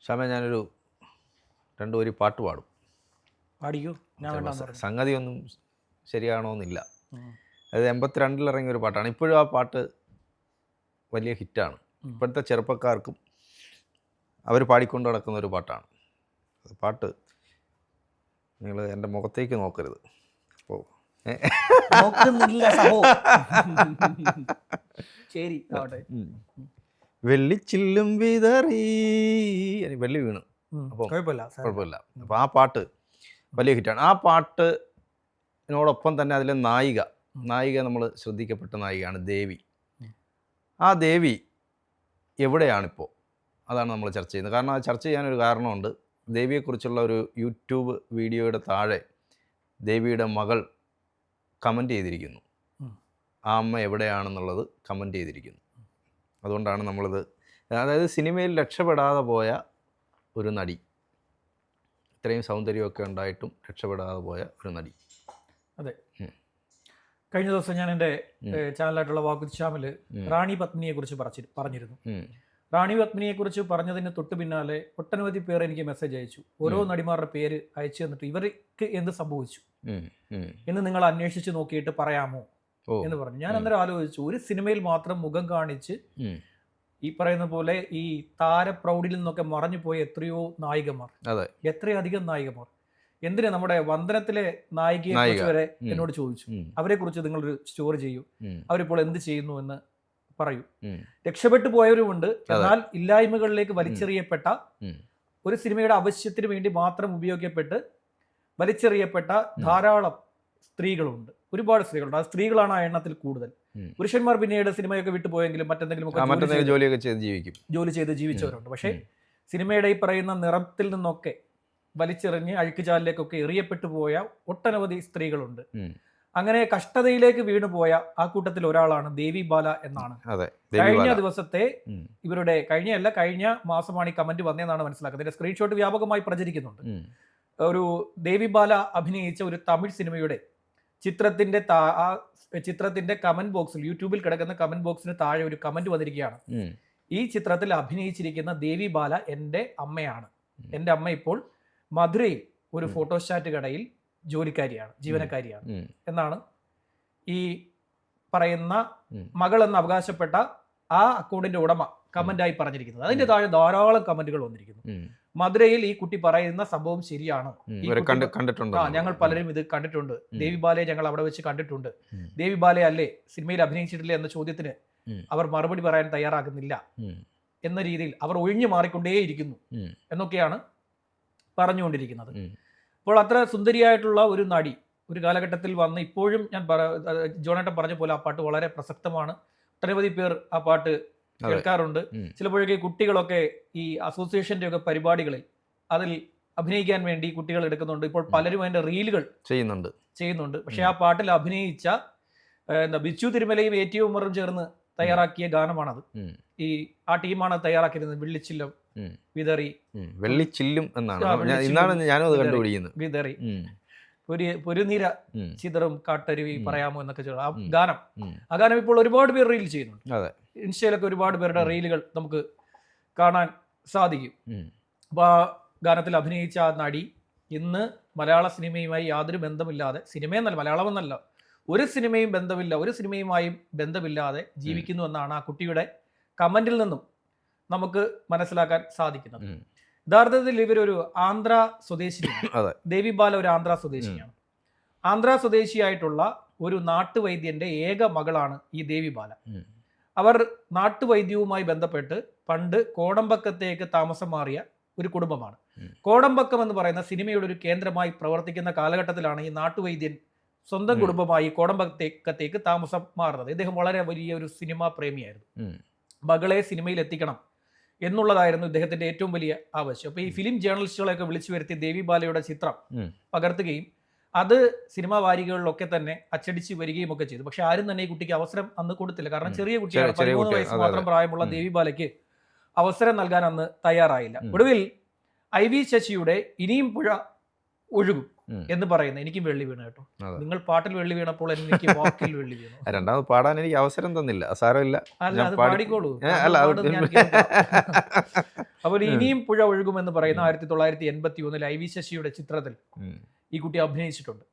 ക്ഷമ ഞാനൊരു 2 വരി പാട്ട് പാടും. പാടിക്കോ, ഞാൻ വേണ്ടാന്ന് പറഞ്ഞു. സംഗതിയൊന്നും ശരിയാണോന്നില്ല. അത് 82 ഇറങ്ങിയ ഒരു പാട്ടാണ്. ഇപ്പോഴും ആ പാട്ട് വലിയ ഹിറ്റാണ്. ഇപ്പോഴത്തെ ചെറുപ്പക്കാർക്കും അവർ പാടിക്കൊണ്ട് നടക്കുന്ന ഒരു പാട്ടാണ്. പാട്ട് നിങ്ങൾ എൻ്റെ മുഖത്തേക്ക് നോക്കരുത്. ഓ നോക്കുന്നില്ല സഹോ. ശരി ആവട്ടെ. വെള്ളിച്ചില്ലും വിതറി വെള്ളി വീണ്. അപ്പം കുഴപ്പമില്ല. അപ്പോൾ ആ പാട്ട് വലിയ ഹിറ്റാണ്. ആ പാട്ടിനോടൊപ്പം തന്നെ അതിലെ നായിക നമ്മൾ ശ്രദ്ധിക്കപ്പെട്ട നായികയാണ് ദേവി. ആ ദേവി എവിടെയാണിപ്പോൾ? അതാണ് നമ്മൾ ചർച്ച ചെയ്യുന്നത്. കാരണം അത് ചർച്ച ചെയ്യാനൊരു കാരണമുണ്ട്. ദേവിയെക്കുറിച്ചുള്ള ഒരു യൂട്യൂബ് വീഡിയോയുടെ താഴെ ദേവിയുടെ മകൾ കമൻ്റ് ചെയ്തിരിക്കുന്നു. ആ അമ്മ എവിടെയാണെന്നുള്ളത് കമൻ്റ് ചെയ്തിരിക്കുന്നു. അതുകൊണ്ടാണ് നമ്മളിത്, അതായത് സിനിമയിൽ രക്ഷപ്പെടാതെ പോയ ഒരു നടി, ഇത്രയും സൗന്ദര്യമൊക്കെ ഉണ്ടായിട്ടും രക്ഷപ്പെടാതെ പോയ ഒരു നടി. അതെ, കഴിഞ്ഞ ദിവസം ഞാൻ എൻ്റെ ചാനലായിട്ടുള്ള വാക്കുത് ശ്യാമിൽ റാണി പത്മിനിയെ കുറിച്ച് പറഞ്ഞിരുന്നു. റാണി പത്മിനിയെ കുറിച്ച് പറഞ്ഞതിന് തൊട്ട് പിന്നാലെ ഒട്ടനവധി പേർ എനിക്ക് മെസ്സേജ് അയച്ചു. ഓരോ നടിമാരുടെ പേര് അയച്ചു തന്നിട്ട് ഇവർക്ക് എന്ത് സംഭവിച്ചു എന്ന് നിങ്ങൾ അന്വേഷിച്ച് നോക്കിയിട്ട് പറയാമോ എന്ന് പറഞ്ഞു. ഞാൻ അന്നേരം ആലോചിച്ചു, ഒരു സിനിമയിൽ മാത്രം മുഖം കാണിച്ച് ഈ പറയുന്ന പോലെ ഈ താരപ്രൗഢിൽ നിന്നൊക്കെ മറഞ്ഞു പോയ എത്രയോ നായികമാർ, എത്രയധികം നായികമാർ. എന്തിനാ നമ്മുടെ വന്ദനത്തിലെ നായികയെ കുറിച്ച് വരെ എന്നോട് ചോദിച്ചു. അവരെ കുറിച്ച് നിങ്ങളൊരു സ്റ്റോറി ചെയ്യൂ, അവരിപ്പോൾ എന്ത് ചെയ്യുന്നു എന്ന് പറയൂ. രക്ഷപ്പെട്ടു പോയവരുമുണ്ട്. എന്നാൽ ഇല്ലായ്മകളിലേക്ക് വലിച്ചെറിയപ്പെട്ട, ഒരു സിനിമയുടെ ആവശ്യത്തിന് വേണ്ടി മാത്രം ഉപയോഗിക്കപ്പെട്ട് വലിച്ചെറിയപ്പെട്ട ധാരാളം സ്ത്രീകളുണ്ട്, ഒരുപാട് സ്ത്രീകളുണ്ട്. ആ സ്ത്രീകളാണ് ആ എണ്ണത്തിൽ കൂടുതൽ. പുരുഷന്മാർ പിന്നീട് സിനിമയൊക്കെ വിട്ടുപോയെങ്കിലും മറ്റെന്തെങ്കിലും ജോലി ചെയ്ത് ജീവിച്ചവരുണ്ട്. പക്ഷേ സിനിമയുടെ ഈ പറയുന്ന നിറത്തിൽ നിന്നൊക്കെ വലിച്ചെറിഞ്ഞ് അഴുക്കുചാലിലേക്കൊക്കെ എറിയപ്പെട്ടു പോയ ഒട്ടനവധി സ്ത്രീകളുണ്ട്. അങ്ങനെ കഷ്ടതയിലേക്ക് വീണുപോയ ആ കൂട്ടത്തിൽ ഒരാളാണ് ദേവി ബാല എന്നാണ് കഴിഞ്ഞ ദിവസത്തെ കഴിഞ്ഞ മാസമാണ് ഈ കമന്റ് വന്നതെന്നാണ് മനസ്സിലാക്കുന്നത്. ഇതിന്റെ സ്ക്രീൻഷോട്ട് വ്യാപകമായി പ്രചരിക്കുന്നുണ്ട്. ഒരു ദേവി ബാല അഭിനയിച്ച ഒരു തമിഴ് സിനിമയുടെ ചിത്രത്തിന്റെ കമന്റ് ബോക്സിൽ, യൂട്യൂബിൽ കിടക്കുന്ന കമന്റ് ബോക്സിന് താഴെ ഒരു കമന്റ് വന്നിരിക്കുകയാണ്. ഈ ചിത്രത്തിൽ അഭിനയിച്ചിരിക്കുന്ന ദേവി ബാല എൻ്റെ അമ്മയാണ്. എൻ്റെ അമ്മ ഇപ്പോൾ മധുരയിൽ ഒരു ഫോട്ടോസ്റ്റാറ്റ് കടയിൽ ജീവനക്കാരിയാണ് എന്നാണ് ഈ പറയുന്ന മകൾ എന്ന് അവകാശപ്പെട്ട ആ അക്കൗണ്ടിന്റെ ഉടമ കമന്റായി പറഞ്ഞിരിക്കുന്നത്. അതിന്റെ താഴെ ധാരാളം കമന്റുകൾ വന്നിരിക്കുന്നു. മധുരയിൽ ഈ കുട്ടി പറയുന്ന സംഭവം ശരിയാണ്, ഞങ്ങൾ പലരും ഇത് കണ്ടിട്ടുണ്ട്, ദേവി ബാലയെ ഞങ്ങൾ അവിടെ വെച്ച് കണ്ടിട്ടുണ്ട്, ദേവി ബാലയെ അല്ലേ സിനിമയിൽ അഭിനയിച്ചിട്ടില്ല എന്ന ചോദ്യത്തിന് അവർ മറുപടി പറയാൻ തയ്യാറാകുന്നില്ല എന്ന രീതിയിൽ അവർ ഒഴിഞ്ഞു മാറിക്കൊണ്ടേയിരിക്കുന്നു എന്നൊക്കെയാണ് പറഞ്ഞുകൊണ്ടിരിക്കുന്നത്. അപ്പോൾ അത്ര സുന്ദരിയായിട്ടുള്ള ഒരു നടി ഒരു കാലഘട്ടത്തിൽ വന്ന് ഇപ്പോഴും ഞാൻ ജോണേട്ടൻ പറഞ്ഞ പോലെ ആ പാട്ട് വളരെ പ്രസക്തമാണ്. ഒട്ടനവധി പേർ ആ പാട്ട് കേൾക്കാറുണ്ട്. ചിലപ്പോഴൊക്കെ കുട്ടികളൊക്കെ ഈ അസോസിയേഷന്റെ ഒക്കെ പരിപാടികളിൽ അതിൽ അഭിനയിക്കാൻ വേണ്ടി കുട്ടികൾ എടുക്കുന്നുണ്ട്. ഇപ്പോൾ പലരും അതിന്റെ റീലുകൾ ചെയ്യുന്നുണ്ട്. പക്ഷെ ആ പാട്ടിൽ അഭിനയിച്ച ബിച്ചു തിരുമലയും എ.ടി. ഉമ്മറും ചേർന്ന് തയ്യാറാക്കിയ ഗാനമാണത്. ആ ടീമാണ് തയ്യാറാക്കിയിരുന്നത്. വെള്ളിച്ചില്ലും എന്നാണ് ഞാനത് കണ്ടുപിടിക്കുന്നത്. വിതറി പൊരുനിര ചിതറും കാട്ടരുവി പറയാമോ എന്നൊക്കെ ആ ഗാനം ഇപ്പോൾ ഒരുപാട് പേർ റീൽ ചെയ്യുന്നുണ്ട്. ഇൻസ്റ്റയിലൊക്കെ ഒരുപാട് പേരുടെ റീലുകൾ നമുക്ക് കാണാൻ സാധിക്കും. അപ്പൊ ആ ഗാനത്തിൽ അഭിനയിച്ച ആ നടി ഇന്ന് മലയാള സിനിമയുമായി യാതൊരു ബന്ധമില്ലാതെ, സിനിമയെന്നല്ല മലയാളമെന്നല്ല ഒരു സിനിമയുമായും ബന്ധമില്ലാതെ ജീവിക്കുന്നു എന്നാണ് ആ കുട്ടിയുടെ കമന്റിൽ നിന്നും നമുക്ക് മനസ്സിലാക്കാൻ സാധിക്കുന്നത്. യഥാർത്ഥത്തിൽ ഇവരൊരു ആന്ധ്ര സ്വദേശിയാണ്. ദേവി ബാല ഒരു ആന്ധ്ര സ്വദേശിയാണ്. ആന്ധ്ര സ്വദേശിയായിട്ടുള്ള ഒരു നാട്ടുവൈദ്യന്റെ ഏക മകളാണ് ഈ ദേവി ബാല. അവർ നാട്ടുവൈദ്യവുമായി ബന്ധപ്പെട്ട് പണ്ട് കോടമ്പക്കത്തേക്ക് താമസം മാറിയ ഒരു കുടുംബമാണ്. കോടമ്പക്കം എന്ന് പറയുന്ന സിനിമയുടെ ഒരു കേന്ദ്രമായി പ്രവർത്തിക്കുന്ന കാലഘട്ടത്തിലാണ് ഈ നാട്ടുവൈദ്യൻ സ്വന്തം കുടുംബമായി കോടമ്പക്കത്തേക്ക് താമസം മാറുന്നത്. ഇദ്ദേഹം വളരെ വലിയ ഒരു സിനിമാ പ്രേമിയായിരുന്നു. മകളെ സിനിമയിൽ എത്തിക്കണം എന്നുള്ളതായിരുന്നു ഇദ്ദേഹത്തിന്റെ ഏറ്റവും വലിയ ആവശ്യം. അപ്പൊ ഈ ഫിലിം ജേർണലിസ്റ്റുകളെയൊക്കെ വിളിച്ചു വരുത്തി ദേവി ബാലയുടെ ചിത്രം പകർത്തുകയും അത് സിനിമാ വാരികകളിലൊക്കെ തന്നെ അച്ചടിച്ച് വരികയും ഒക്കെ ചെയ്തു. പക്ഷെ ആരും തന്നെ ഈ കുട്ടിക്ക് അവസരം അന്ന് കൊടുത്തില്ല. കാരണം ചെറിയ കുട്ടിയാണ്, 13 വയസ്സ് മാത്രം പ്രായമുള്ള ദേവി ബാലയ്ക്ക് അവസരം നൽകാൻ അന്ന് തയ്യാറായില്ല. ഒടുവിൽ IV ശശിയുടെ ഇനിയും പുഴ ഒഴുകും എന്ന് പറയുന്നത് എനിക്കും വെള്ളി വീണു കേട്ടോ. നിങ്ങൾ പാട്ടിൽ വെള്ളി വീണപ്പോൾ എനിക്ക് വാക്കിൽ വെള്ളി വീണു. രണ്ടാമത് പാടാൻ എനിക്ക് അവസരം തന്നില്ല, സാരമില്ല. അല്ല, അത് പാടിക്കോളൂ. അപ്പോൾ ഇനിയും പുഴ ഒഴുകുമെന്ന് പറയുന്ന 1981 IV ശശിയുടെ ചിത്രത്തിൽ ഈ കുട്ടി അഭിനയിച്ചിട്ടുണ്ട്.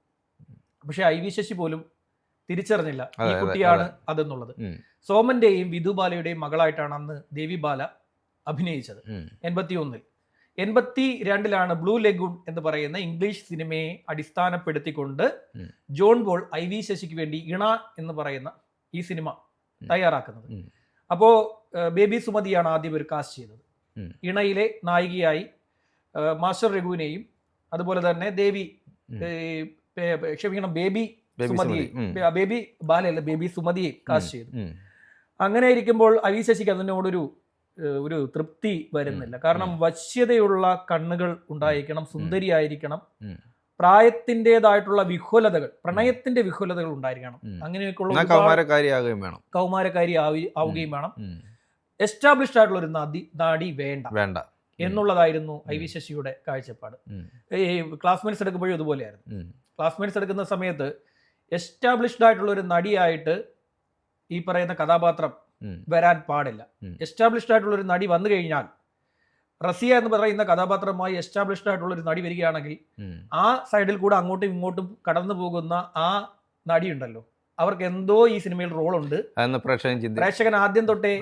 പക്ഷെ IV ശശി പോലും തിരിച്ചറിഞ്ഞില്ല ഈ കുട്ടിയാണ് അതെന്നുള്ളത്. സോമന്റെയും വിധുബാലയുടെയും മകളായിട്ടാണ് അന്ന് ദേവി ബാല അഭിനയിച്ചത് 81. 82 ബ്ലൂ ലെഗൂൺ എന്ന് പറയുന്ന ഇംഗ്ലീഷ് സിനിമയെ അടിസ്ഥാനപ്പെടുത്തിക്കൊണ്ട് ജോൺ ബോൾ IV ശശിക്ക് വേണ്ടി ഇണ എന്ന് പറയുന്ന ഈ സിനിമ തയ്യാറാക്കുന്നത്. അപ്പോ ബേബി സുമതിയാണ് ആദ്യം ഒരു കാസ്റ്റ് ചെയ്തത്. ഇണയിലെ നായികയായി മാസ്റ്റർ രഘുവിനെയും അതുപോലെ തന്നെ ബേബി ബാലയല്ല, ബേബി സുമതിയെ കാസ്റ്റ് ചെയ്തു. അങ്ങനെ ഇരിക്കുമ്പോൾ IV ശശിക്ക് അതിനോടൊരു തൃപ്തി വരുന്നില്ല. കാരണം വശ്യതയുള്ള കണ്ണുകൾ ഉണ്ടായിരിക്കണം, സുന്ദരിയായിരിക്കണം, പ്രായത്തിൻ്റെതായിട്ടുള്ള വിഹുലതകൾ, പ്രണയത്തിന്റെ വിഹുലതകൾ ഉണ്ടായിരിക്കണം, അങ്ങനെയൊക്കെയുള്ള കൗമാരക്കാരി ആവുകയും വേണം. എസ്റ്റാബ്ലിഷ്ഡ് ആയിട്ടുള്ള ഒരു നടി വേണ്ട എന്നുള്ളതായിരുന്നു IV ശശിയുടെ കാഴ്ചപ്പാട്. ഈ ക്ലാസ്മേറ്റ്സ് എടുക്കുമ്പോഴും ഇതുപോലെയായിരുന്നു. ക്ലാസ്മേറ്റ്സ് എടുക്കുന്ന സമയത്ത് എസ്റ്റാബ്ലിഷ്ഡ് ആയിട്ടുള്ള ഒരു നടിയായിട്ട് ഈ പറയുന്ന കഥാപാത്രം വരാൻ പാടില്ല. എസ്റ്റാബ്ലിഷ്ഡ് ആയിട്ടുള്ള ഒരു നടി വന്നു കഴിഞ്ഞാൽ, റസിയ എന്ന് പറയുന്ന കഥാപാത്രമായി എസ്റ്റാബ്ലിഷ്ഡ് ആയിട്ടുള്ള ഒരു നടി വരികയാണെങ്കിൽ ആ സൈഡിൽ കൂടെ അങ്ങോട്ടും ഇങ്ങോട്ടും കടന്നു പോകുന്ന ആ നടി ഉണ്ടല്ലോ, അവർക്ക് എന്തോ ഈ സിനിമയിൽ റോളുണ്ട്. പ്രേക്ഷകൻ ആദ്യം തൊട്ടേ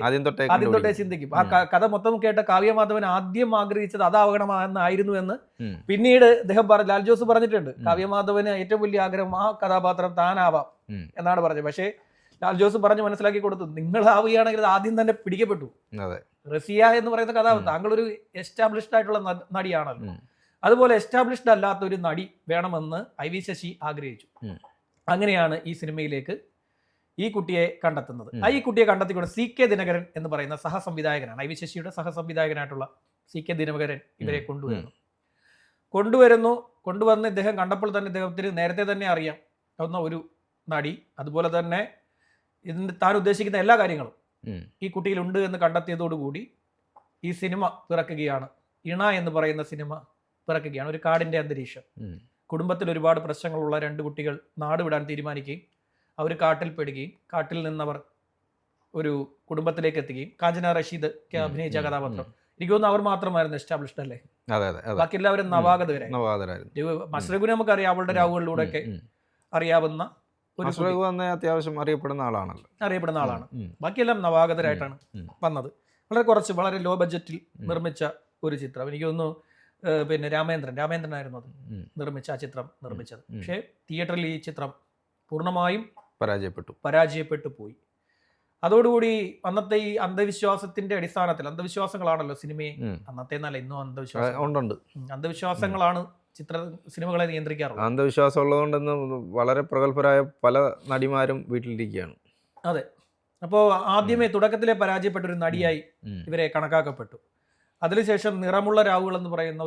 ചിന്തിക്കും. ആ കഥ മൊത്തം കേട്ട കാവ്യമാധവൻ ആദ്യം ആഗ്രഹിച്ചത് അതാവണമെന്നായിരുന്നു എന്ന് പിന്നീട് അദ്ദേഹം ലാൽ ജോസ് പറഞ്ഞിട്ടുണ്ട്. കാവ്യമാധവന് ഏറ്റവും വലിയ ആഗ്രഹം ആ കഥാപാത്രം താനാവാം എന്നാണ് പറഞ്ഞത്. പക്ഷേ ലാൽ ജോസ് പറഞ്ഞ് മനസ്സിലാക്കി കൊടുത്തു, നിങ്ങളാവുകയാണെങ്കിൽ ആദ്യം തന്നെ പിടിക്കപ്പെട്ടു. റസിയ എന്ന് പറയുന്ന കഥാപാത്രം, താങ്കളൊരു എസ്റ്റാബ്ലിഷ്ഡ് ആയിട്ടുള്ള നടിയാണല്ലോ, അതുപോലെ എസ്റ്റാബ്ലിഷ്ഡ് അല്ലാത്ത ഒരു നടി വേണമെന്ന് IV ശശി ആഗ്രഹിച്ചു. അങ്ങനെയാണ് ഈ സിനിമയിലേക്ക് ഈ കുട്ടിയെ കണ്ടെത്തുന്നത്. ഈ കുട്ടിയെ കണ്ടെത്തിക്കൊണ്ട് CK ദിനകരൻ എന്ന് പറയുന്ന സഹസംവിധായകനാണ്, IV ശശിയുടെ സഹസംവിധായകനായിട്ടുള്ള CK ദിനകരൻ ഇവരെ കൊണ്ടുവന്ന് ഇദ്ദേഹം കണ്ടപ്പോൾ തന്നെ ഇദ്ദേഹത്തിന് നേരത്തെ തന്നെ അറിയാം ഒരു നടി, അതുപോലെ തന്നെ ഇതിന് താൻ ഉദ്ദേശിക്കുന്ന എല്ലാ കാര്യങ്ങളും ഈ കുട്ടിയിലുണ്ട് എന്ന് കണ്ടെത്തിയതോടുകൂടി ഈ സിനിമ പിറക്കുകയാണ്. ഇണ എന്ന് പറയുന്ന സിനിമ പിറക്കുകയാണ്. ഒരു കാടിന്റെ അന്തരീക്ഷം, കുടുംബത്തിൽ ഒരുപാട് പ്രശ്നങ്ങളുള്ള 2 കുട്ടികൾ നാട് വിടാൻ തീരുമാനിക്കുകയും അവർ കാട്ടിൽ പെടുകയും കാട്ടിൽ നിന്നവർ ഒരു കുടുംബത്തിലേക്ക് എത്തുകയും കാഞ്ചന റഷീദ് അഭിനയിച്ച കഥാപാത്രം, എനിക്ക് തോന്നുന്നു അവർ മാത്രമായിരുന്നു എസ്റ്റാബ്ലിഷ്ഡ് അല്ലേ, ബാക്കി എല്ലാവരും നവാഗതരായിരുന്നു. മസ്രഗുനെ നമുക്കറിയാം, അവളുടെ രാവുകളിലൂടെ ഒക്കെ അറിയാവുന്ന അത്യാവശ്യം അറിയപ്പെടുന്ന ആളാണ്. ബാക്കിയെല്ലാം നവാഗതരായിട്ടാണ് വന്നത്. വളരെ ലോ ബഡ്ജറ്റിൽ നിർമ്മിച്ച ഒരു ചിത്രം. എനിക്ക് തോന്നുന്നു പിന്നെ രാമേന്ദ്രനായിരുന്നു അത് നിർമ്മിച്ച ആ ചിത്രം നിർമ്മിച്ചത്. പക്ഷേ തിയേറ്ററിൽ ഈ ചിത്രം പൂർണ്ണമായും പരാജയപ്പെട്ടു പോയി. അതോടുകൂടി അന്നത്തെ ഈ അന്ധവിശ്വാസത്തിന്റെ അടിസ്ഥാനത്തിൽ, അന്ധവിശ്വാസങ്ങളാണല്ലോ സിനിമയെ അന്നത്തെ എന്നല്ല ഇന്നും അന്ധവിശ്വാസങ്ങളാണ് സിനിമകളെ നിയന്ത്രിക്കാറുള്ളത്. അന്ധവിശ്വാസം ഉള്ളതുകൊണ്ടെന്ന് വളരെ പ്രഗത്ഭരായ പല നടിമാരും വീട്ടിലിരിക്കുകയാണ്. അതെ. അപ്പോൾ ആദ്യമേ തുടക്കത്തിലെ പരാജയപ്പെട്ട ഒരു നടിയായി ഇവരെ കണക്കാക്കപ്പെട്ടു. അതിനുശേഷം നിറമുള്ള രാവുകൾ എന്ന് പറയുന്ന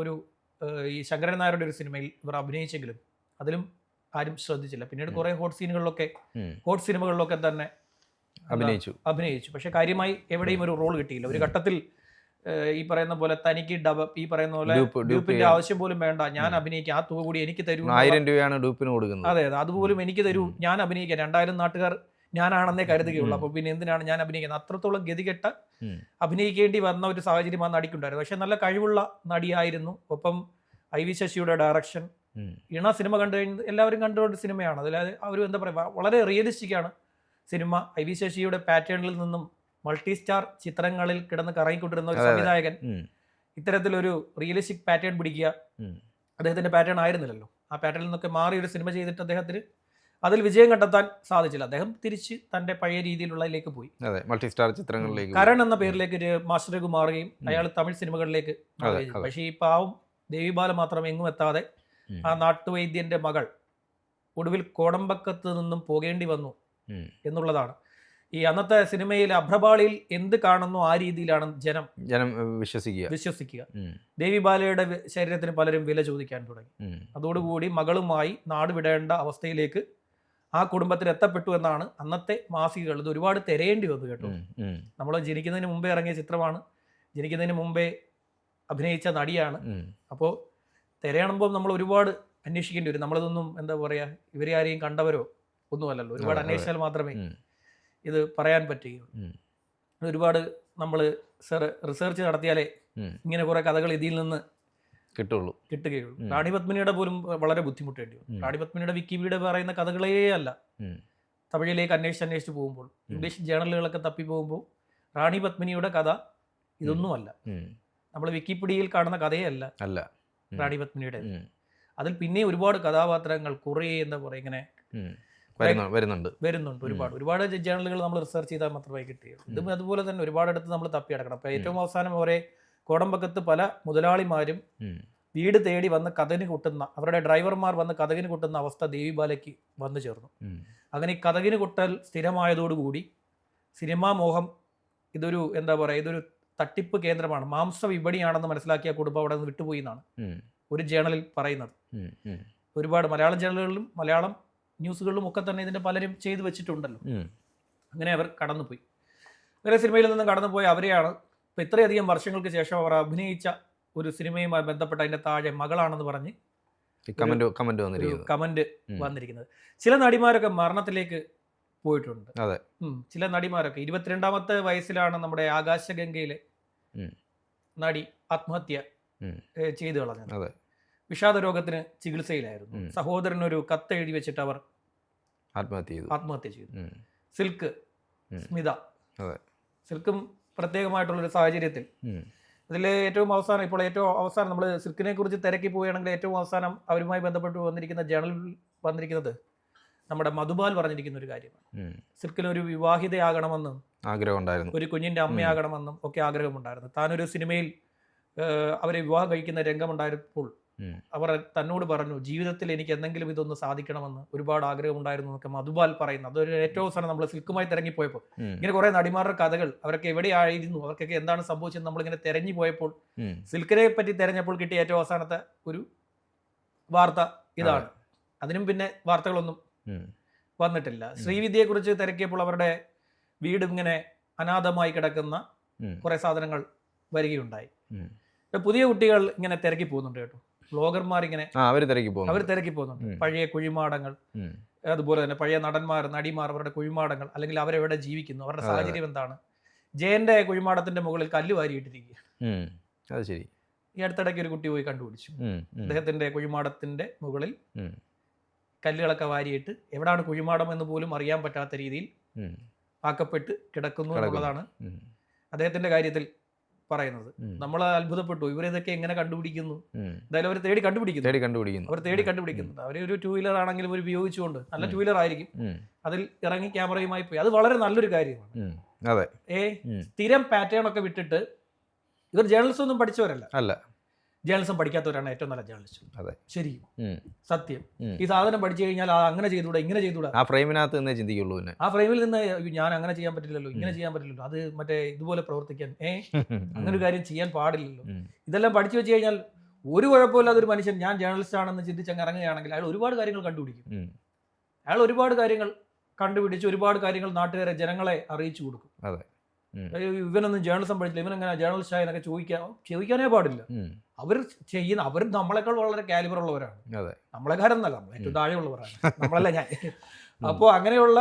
ഈ ശങ്കരൻ നായരുടെ ഒരു സിനിമയിൽ ഇവർ അഭിനയിച്ചെങ്കിലും അതിലും ആരും ശ്രദ്ധിച്ചില്ല. പിന്നീട് കുറെ ഹോട്ട് സിനിമകളിലൊക്കെ തന്നെ അഭിനയിച്ചു. പക്ഷെ കാര്യമായി എവിടെയും ഒരു റോൾ കിട്ടിയില്ല. ഒരു ഘട്ടത്തിൽ ഈ പറയുന്ന പോലെ തനിക്ക് ഈ പറയുന്ന പോലെ ഡ്യൂപ്പിന്റെ ആവശ്യം പോലും വേണ്ട, ഞാൻ അഭിനയിക്കാം, ആ തുക കൂടി എനിക്ക് തരൂ, 1000 രൂപയാണ് ഡ്യൂപ്പിന് കൊടുക്കുന്നത്. അതെ, അതുപോലും എനിക്ക് തരൂ, ഞാൻ അഭിനയിക്കാം, 2000 നാട്ടുകാർ ഞാനാണെന്നേ കരുതുകയുള്ളൂ, അപ്പൊ പിന്നെ എന്തിനാണ് ഞാൻ അഭിനയിക്കുന്നത്? അത്രത്തോളം ഗതികെട്ട അഭിനയിക്കേണ്ടി വന്ന ഒരു സാഹചര്യം ആ നടിക്കുണ്ടായിരുന്നു. പക്ഷെ നല്ല കഴിവുള്ള നടിയായിരുന്നു. ഒപ്പം IV ശശിയുടെ ഡയറക്ഷൻ, ഇണ സിനിമ കണ്ടു കഴിഞ്ഞാൽ എല്ലാവരും കണ്ടുകൊണ്ട് സിനിമയാണ്. അതിൽ അവർ എന്താ പറയുക, വളരെ റിയലിസ്റ്റിക് ആണ് സിനിമ. IV ശശിയുടെ പാറ്റേണിൽ നിന്നും മൾട്ടി സ്റ്റാർ ചിത്രങ്ങളിൽ കിടന്ന് കറങ്ങിക്കൊണ്ടിരുന്ന ഒരു സംവിധായകൻ ഇത്തരത്തിലൊരു റിയലിസ്റ്റിക് പാറ്റേൺ പിടിക്കുക അദ്ദേഹത്തിന്റെ പാറ്റേൺ ആയിരുന്നില്ലല്ലോ. ആ പാറ്റേണിൽ നിന്നൊക്കെ മാറി ഒരു സിനിമ ചെയ്തിട്ട് അദ്ദേഹത്തിന് അതിൽ വിജയം കണ്ടെത്താൻ സാധിച്ചില്ല. അദ്ദേഹം തിരിച്ച് തന്റെ പഴയ രീതിയിലുള്ളതിലേക്ക് പോയി, മൾട്ടി സ്റ്റാർ ചിത്രങ്ങളിലേക്ക്, കരൺ എന്ന പേരിലേക്ക് മാസ്റ്റർ രഘു മാറുകയും അയാൾ തമിഴ് സിനിമകളിലേക്ക് മാറുകയും. പക്ഷേ ഈ പാവം ദേവിബാല മാത്രം എങ്ങും എത്താതെ ആ നാട്ടുവൈദ്യന്റെ മകൾ ഒടുവിൽ കോടമ്പക്കത്ത് നിന്നും പോകേണ്ടി വന്നു എന്നുള്ളതാണ്. ഈ അന്നത്തെ സിനിമയിൽ അഭ്രപാളിയിൽ എന്ത് കാണുന്നു ആ രീതിയിലാണ് ജനം വിശ്വസിക്കുക. ദേവിബാലയുടെ ശരീരത്തിന് പലരും വില ചോദിക്കാൻ തുടങ്ങി. അതോടുകൂടി മകളുമായി നാട് വിടേണ്ട അവസ്ഥയിലേക്ക് ആ കുടുംബത്തിൽ എത്തപ്പെട്ടു എന്നാണ് അന്നത്തെ മാസികകൾ. ഇത് ഒരുപാട് തിരയേണ്ടി വന്നു കേട്ടോ. നമ്മൾ ജനിക്കുന്നതിന് മുമ്പേ ഇറങ്ങിയ ചിത്രമാണ്, ജനിക്കുന്നതിന് മുമ്പേ അഭിനയിച്ച നടിയാണ്. അപ്പോൾ തിരയണമ്പോൾ നമ്മൾ ഒരുപാട് അന്വേഷിക്കേണ്ടി വരും. നമ്മളിതൊന്നും എന്താ പറയുക, ഇവരെ ആരെയും കണ്ടവരോ ഒന്നുമല്ലല്ലോ. ഒരുപാട് അന്വേഷിച്ചാൽ മാത്രമേ ഇത് പറയാൻ പറ്റുകയുള്ളൂ. ഒരുപാട് നമ്മൾ റിസർച്ച് നടത്തിയാലേ ഇങ്ങനെ കുറെ കഥകൾ ഇതിൽ നിന്ന് കിട്ടുകയുള്ളൂ. റാണി പത്മിനിയുടെ പോലും വളരെ ബുദ്ധിമുട്ടേണ്ടി വരും. റാണി പത്മിനിയുടെ വിക്കിപീഡിയ പറയുന്ന കഥകളേ അല്ല. തമിഴിലേക്ക് അന്വേഷിച്ച് പോകുമ്പോൾ, ഇംഗ്ലീഷ് ജേണലുകളൊക്കെ തപ്പി പോകുമ്പോൾ റാണി പത്മിനിയുടെ കഥ ഇതൊന്നുമല്ല. നമ്മൾ വിക്കിപീഡിയയിൽ കാണുന്ന കഥയേ അല്ല റാണി പത്മിനിയുടെ. അതിൽ പിന്നെ ഒരുപാട് കഥാപാത്രങ്ങൾ കുറേ എന്താ പറയുക ഇങ്ങനെ വരുന്നുണ്ട്. ഒരുപാട് ജേണലുകൾ നമ്മൾ റിസർച്ച് ചെയ്താൽ മാത്രമേ കിട്ടുകയുള്ളൂ. ഇതും അതുപോലെ തന്നെ ഒരുപാടിടത്ത് നമ്മൾ തപ്പിയടക്കണം. അപ്പോൾ ഏറ്റവും അവസാനം അവരെ കോടമ്പക്കത്ത് പല മുതലാളിമാരും വീട് തേടി വന്ന് കഥകിന് കൊട്ടുന്ന, അവരുടെ ഡ്രൈവർമാർ വന്ന് കഥകിന് കൊട്ടുന്ന അവസ്ഥ ദേവിബാലയ്ക്ക് വന്നു ചേർന്നു. അങ്ങനെ ഈ കഥകിന് കൊട്ടൽ സ്ഥിരമായതോടുകൂടി സിനിമാ മോഹം ഇതൊരു എന്താ പറയുക, ഇതൊരു തട്ടിപ്പ് കേന്ദ്രമാണ്, മാംസ വിപണിയാണെന്ന് മനസ്സിലാക്കിയ കുടുംബം അവിടെ നിന്ന് വിട്ടുപോയി എന്നാണ് ഒരു ജേണലിൽ പറയുന്നത്. ഒരുപാട് മലയാളം ജേണലുകളിലും മലയാളം ന്യൂസുകളിലും ഒക്കെ തന്നെ ഇതിൻ്റെ പലരും ചെയ്തു വെച്ചിട്ടുണ്ടല്ലോ. അങ്ങനെ അവർ കടന്നുപോയി. വേറെ സിനിമയിൽ നിന്നും കടന്നുപോയി അവരെയാണ് ഇപ്പം ഇത്രയധികം വർഷങ്ങൾക്ക് ശേഷം അവർ അഭിനയിച്ച ഒരു സിനിമയുമായി ബന്ധപ്പെട്ട അതിൻ്റെ താഴെ മകളാണെന്ന് പറഞ്ഞ് കമന്റ് വന്നിരിക്കുന്നത്. ചില നടിമാരൊക്കെ മരണത്തിലേക്ക് പോയിട്ടുണ്ട്. ചില നടിമാരൊക്കെ 22ാമത്തെ വയസ്സിലാണ് നമ്മുടെ ആകാശഗംഗയിലെ നടി ആത്മഹത്യ ചെയ്തു കളഞ്ഞത്. വിഷാദ രോഗത്തിന് ചികിത്സയിലായിരുന്നു. സഹോദരനൊരു കത്ത് എഴുതി വെച്ചിട്ട് അവർ ആത്മഹത്യ ചെയ്തു. സിൽക്ക് സ്മിത, സിൽക്കും പ്രത്യേകമായിട്ടുള്ളൊരു സാഹചര്യത്തിൽ അതിൽ ഏറ്റവും അവസാനം നമ്മൾ സിൽക്കിനെ കുറിച്ച് തിരക്കി പോവുകയാണെങ്കിൽ ഏറ്റവും അവസാനം അവരുമായി ബന്ധപ്പെട്ട് വന്നിരിക്കുന്ന ജേണലിൽ വന്നിരിക്കുന്നത് നമ്മുടെ മധുബാൽ പറഞ്ഞിരിക്കുന്ന ഒരു കാര്യമാണ്. സിൽക്കിനൊരു വിവാഹിതയാകണമെന്നും ആഗ്രഹമുണ്ടായിരുന്നു, ഒരു കുഞ്ഞിൻ്റെ അമ്മയാകണമെന്നും ഒക്കെ ആഗ്രഹമുണ്ടായിരുന്നു. താനൊരു സിനിമയിൽ അവരെ വിവാഹം കഴിക്കുന്ന രംഗമുണ്ടായപ്പോൾ അവർ തന്നോട് പറഞ്ഞു, ജീവിതത്തിൽ എനിക്ക് എന്തെങ്കിലും ഇതൊന്ന് സാധിക്കണമെന്ന് ഒരുപാട് ആഗ്രഹമുണ്ടായിരുന്നു എന്നൊക്കെ മധുബാൽ പറയുന്നു. അതൊരു ഏറ്റവും അവസാനം നമ്മൾ സിൽക്കുമായി തിരങ്ങിപ്പോയപ്പോൾ ഇങ്ങനെ കുറെ നടിമാരുടെ കഥകൾ, അവരൊക്കെ എവിടെയായിരുന്നു, അവർക്കൊക്കെ എന്താണ് സംഭവിച്ചത് നമ്മളിങ്ങനെ തിരഞ്ഞു പോയപ്പോൾ സിൽക്കിനെ പറ്റി തിരഞ്ഞപ്പോൾ കിട്ടിയ ഏറ്റവും അവസാനത്തെ ഒരു വാർത്ത ഇതാണ്. അതിനും പിന്നെ വാർത്തകളൊന്നും വന്നിട്ടില്ല. ശ്രീവിദ്യയെക്കുറിച്ച് തിരക്കിയപ്പോൾ അവരുടെ വീട് ഇങ്ങനെ അനാഥമായി കിടക്കുന്ന കുറെ സാധനങ്ങൾ വരികയുണ്ടായി. പുതിയ കുട്ടികൾ ഇങ്ങനെ തിരക്കി പോകുന്നുണ്ട് കേട്ടോ. വ്ലോഗർമാർ ഇങ്ങനെ അവർ തിരക്കി പോകുന്നുണ്ട്. പഴയ കുഴിമാടങ്ങൾ, അതുപോലെ തന്നെ പഴയ നടിമാർ, അവരുടെ കുഴിമാടങ്ങൾ, അല്ലെങ്കിൽ അവരെവിടെ ജീവിക്കുന്നു, അവരുടെ സാഹചര്യം എന്താണ്. ജയന്റെ കുഴിമാടത്തിന്റെ മുകളിൽ കല്ല് വാരിയിട്ടിരിക്കുകയാണ്. ഈ അടുത്തിടയ്ക്ക് ഒരു കുട്ടി പോയി കണ്ടുപിടിച്ചു. അദ്ദേഹത്തിന്റെ കുഴിമാടത്തിന്റെ മുകളിൽ കല്ലുകളൊക്കെ വാരിയിട്ട് എവിടാണ് കുഴിമാടം എന്ന് പോലും അറിയാൻ പറ്റാത്ത രീതിയിൽ ആക്കപ്പെട്ട് കിടക്കുന്നു എന്നുള്ളതാണ് അദ്ദേഹത്തിന്റെ കാര്യത്തിൽ പറയുന്നത്. നമ്മൾ അത്ഭുതപ്പെട്ടു, ഇവരിതൊക്കെ എങ്ങനെ കണ്ടുപിടിക്കുന്നു. എന്തായാലും അവർ തേടി കണ്ടുപിടിക്കുന്നു. അവർ ഒരു 2 വീലർ ആണെങ്കിലും ഒരു ഉപയോഗിച്ചുകൊണ്ട്, നല്ല 2 വീലർ ആയിരിക്കും, അതിൽ ഇറങ്ങി ക്യാമറയുമായി പോയി. അത് വളരെ നല്ലൊരു കാര്യമാണ്. സ്ഥിരം പാറ്റേൺ ഒക്കെ വിട്ടിട്ട്, ഇവർ ജേർണലിസം ഒന്നും പഠിച്ചവരല്ല, ജേർണലിസം പഠിക്കാത്തവരാണ് ഏറ്റവും നല്ല ജേർണലിസ്റ്റ്. ശരി, സത്യം. ഈ സാധനം പഠിച്ചു കഴിഞ്ഞാൽ അങ്ങനെ ചെയ്തുകൂടാ, ഇങ്ങനെ ചെയ്തുകൂടാ, ആ ഫ്രെയിമിനകത്ത് നിന്നേ ചിന്തിക്കുള്ളൂ. ആ ഫ്രെയിമിൽ നിന്ന് ഞാൻ അങ്ങനെ ചെയ്യാൻ പറ്റില്ലല്ലോ, ഇങ്ങനെ ചെയ്യാൻ പറ്റില്ലല്ലോ, അത് മറ്റേ ഇതുപോലെ പ്രവർത്തിക്കാൻ അങ്ങനെ ഒരു കാര്യം ചെയ്യാൻ പാടില്ലല്ലോ. ഇതെല്ലാം പഠിച്ചു വെച്ച് കഴിഞ്ഞാൽ ഒരു കുഴപ്പമില്ലാത്ത ഒരു മനുഷ്യൻ ഞാൻ ജേർണലിസ്റ്റ് ആണെന്ന് ചിന്തിച്ചങ്ങ് ഇറങ്ങുകയാണെങ്കിൽ അയാൾ ഒരുപാട് കാര്യങ്ങൾ കണ്ടുപിടിക്കും. അയാൾ ഒരുപാട് കാര്യങ്ങൾ കണ്ടുപിടിച്ച് ഒരുപാട് കാര്യങ്ങൾ നാട്ടുകാരെ, ജനങ്ങളെ അറിയിച്ചു കൊടുക്കും. ഇവനൊന്നും ജേർണലിസം പഠിച്ചില്ല, ഇവനെങ്ങനെ ജേർണലിസ്റ്റ് ആയെന്നൊക്കെ ചോദിക്കാനേ പാടില്ല. അവർ നമ്മളെക്കാൾ വളരെ കാലിബർ ഉള്ളവരാണ്. നമ്മളെക്കാരെന്നല്ല, നമ്മൾ ഏറ്റവും താഴെയുള്ളവരാണ്, നമ്മളല്ല ഞാൻ. അപ്പോൾ അങ്ങനെയുള്ള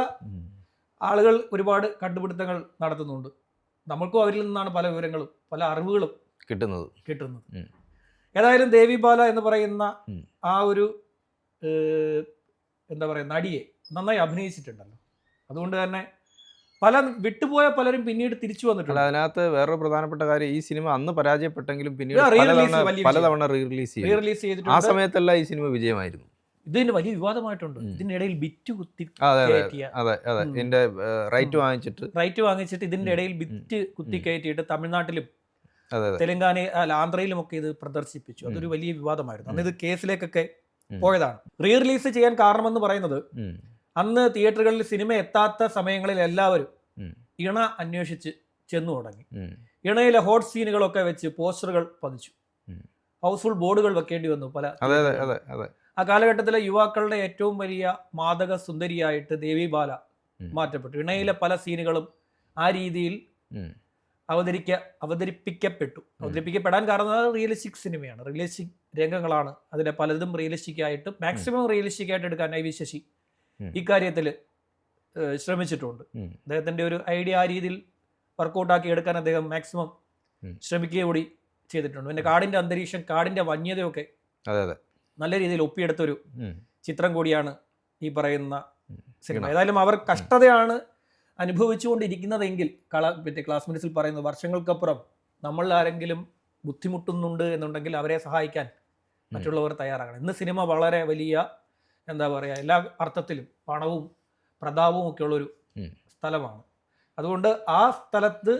ആളുകൾ ഒരുപാട് കണ്ടുപിടുത്തങ്ങൾ നടത്തുന്നുണ്ട്. നമ്മൾക്കും അവരിൽ നിന്നാണ് പല വിവരങ്ങളും പല അറിവുകളും കിട്ടുന്നത്. ഏതായാലും ദേവിബാല എന്ന് പറയുന്ന ആ ഒരു എന്താ പറയുക നടിയെ നന്നായി അഭിനയിച്ചിട്ടുണ്ടല്ലോ. അതുകൊണ്ട് തന്നെ വിട്ടുപോയ പലരും പിന്നീട് തിരിച്ചു വന്നിട്ടുണ്ട്. അതിനകത്ത് വേറൊരു പ്രധാനപ്പെട്ട കാര്യം, ഈ സിനിമ അന്ന് പരാജയപ്പെട്ടെങ്കിലും പിന്നീട് പലതവണ റീറിലീസ് ചെയ്തിട്ടുണ്ട്. ആ സമയത്തെല്ലാം ഈ സിനിമ വിജയമായിരുന്നു. ഇതിന് വലിയ വിവാദമായിട്ടുണ്ട്. ഇതിനിടയിൽ ബിറ്റ് കുത്തി റൈറ്റ് വാങ്ങിച്ചിട്ട് ഇതിന്റെ ഇടയിൽ ബിറ്റ് കുത്തി കയറ്റിയിട്ട് തമിഴ്നാട്ടിലും ആന്ധ്രയിലും ഒക്കെ ഇത് പ്രദർശിപ്പിച്ചു. അതൊരു വലിയ വിവാദമായിരുന്നു. അന്ന് ഇത് കേസിലേക്കൊക്കെ പോയതാണ്. റിലീസ് ചെയ്യാൻ കാരണമെന്ന് പറയുന്നത്, അന്ന് തിയേറ്ററുകളിൽ സിനിമ എത്താത്ത സമയങ്ങളിൽ എല്ലാവരും ഇണ അന്വേഷിച്ച് ചെന്നു തുടങ്ങി. ഇണയിലെ ഹോട്ട് സീനുകളൊക്കെ വെച്ച് പോസ്റ്ററുകൾ പതിച്ചു, ഹൗസ്ഫുൾ ബോർഡുകൾ വെക്കേണ്ടി വന്നു പല. ആ കാലഘട്ടത്തിലെ യുവാക്കളുടെ ഏറ്റവും വലിയ മാദക സുന്ദരിയായിട്ട് ദേവിബാല മാറ്റപ്പെട്ടു. ഇണയിലെ പല സീനുകളും ആ രീതിയിൽ അവതരിപ്പിക്കപ്പെടാൻ കാരണം റിയലിസ്റ്റിക് സിനിമയാണ്. രംഗങ്ങളാണ് അതിനെ പലതും റിയലിസ്റ്റിക് ആയിട്ട് മാക്സിമം റിയലിസ്റ്റിക് ആയിട്ട് എടുക്കാൻ ഐ വി ശശി ഇക്കാര്യത്തിൽ ശ്രമിച്ചിട്ടുണ്ട്. അദ്ദേഹത്തിൻ്റെ ഒരു ഐഡിയ ആ രീതിയിൽ വർക്കൗട്ടാക്കി എടുക്കാൻ അദ്ദേഹം മാക്സിമം ശ്രമിക്കുക കൂടി ചെയ്തിട്ടുണ്ട്. പിന്നെ കാടിൻ്റെ അന്തരീക്ഷം, കാടിൻ്റെ വന്യതയൊക്കെ നല്ല രീതിയിൽ ഒപ്പിയെടുത്തൊരു ചിത്രം കൂടിയാണ് ഈ പറയുന്ന സിനിമ. ഏതായാലും അവർ കഷ്ടതയാണ് അനുഭവിച്ചുകൊണ്ടിരിക്കുന്നതെങ്കിൽ ക്ലാസ്മേറ്റ്സിൽ പറയുന്നത് വർഷങ്ങൾക്കപ്പുറം നമ്മൾ ആരെങ്കിലും ബുദ്ധിമുട്ടുന്നുണ്ട് എന്നുണ്ടെങ്കിൽ അവരെ സഹായിക്കാൻ മറ്റുള്ളവർ തയ്യാറാകണം. ഇന്ന് സിനിമ വളരെ വലിയ എന്താ പറയുക, എല്ലാ അർത്ഥത്തിലും പണവും പ്രതാപവും ഒക്കെ ഉള്ളൊരു സ്ഥലമാണ്. അതുകൊണ്ട് ആ സ്ഥലത്ത്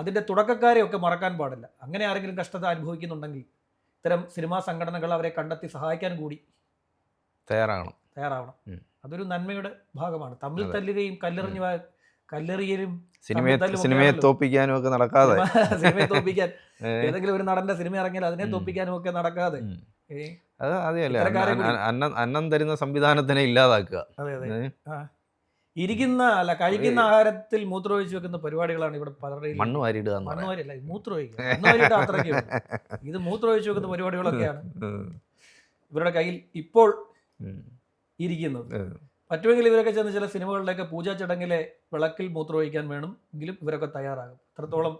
അതിൻ്റെ തുടക്കക്കാരെയൊക്കെ മറക്കാൻ പാടില്ല. അങ്ങനെ ആരെങ്കിലും കഷ്ടത അനുഭവിക്കുന്നുണ്ടെങ്കിൽ ഇത്തരം സിനിമാ സംഘടനകൾ അവരെ കണ്ടെത്തി സഹായിക്കാൻ കൂടി തയ്യാറാവണം. അതൊരു നന്മയുടെ ഭാഗമാണ്. തമ്മിൽ തല്ലുകയും കല്ലെറിയലും സിനിമയെ തോപ്പിക്കാനും ഒക്കെ നടക്കാതെ, സിനിമയെ തോപ്പിക്കാൻ ഏതെങ്കിലും ഒരു നടന്റെ സിനിമ ഇറങ്ങിയാൽ അതിനെ തോപ്പിക്കാനും ഒക്കെ നടക്കാതെ അന്നം തരുന്ന സംവിധാനത്തിനെ ഇല്ലാതാക്കുക. കഴിക്കുന്ന ആഹാരത്തിൽ മൂത്രമൊഴിച്ച് വെക്കുന്ന പരിപാടികളാണ് ഇവിടെ പലരുടെയും. മണ്ണുവാരിയിടുക, മണ്ണുവാരിയല്ല, മൂത്രമൊഴിക്കുക. അത്രയ്ക്ക് ഇത് മൂത്രമൊഴിച്ച് വെക്കുന്ന പരിപാടികളൊക്കെയാണ് ഇവരുടെ കയ്യിൽ ഇപ്പോൾ ഇരിക്കുന്നത്. പറ്റുമെങ്കിൽ ഇവരൊക്കെ ചെന്ന് ചില സിനിമകളിലൊക്കെ പൂജാ ചടങ്ങിലെ വിളക്കിൽ മൂത്രമൊഴിക്കാൻ വേണം എങ്കിലും ഇവരൊക്കെ തയ്യാറാകും. അത്രത്തോളം.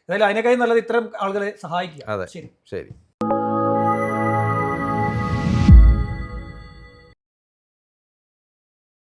ഏതായാലും അതിനേക്കായി നല്ലത് ഇത്തരം ആളുകളെ സഹായിക്കുക. ശരി.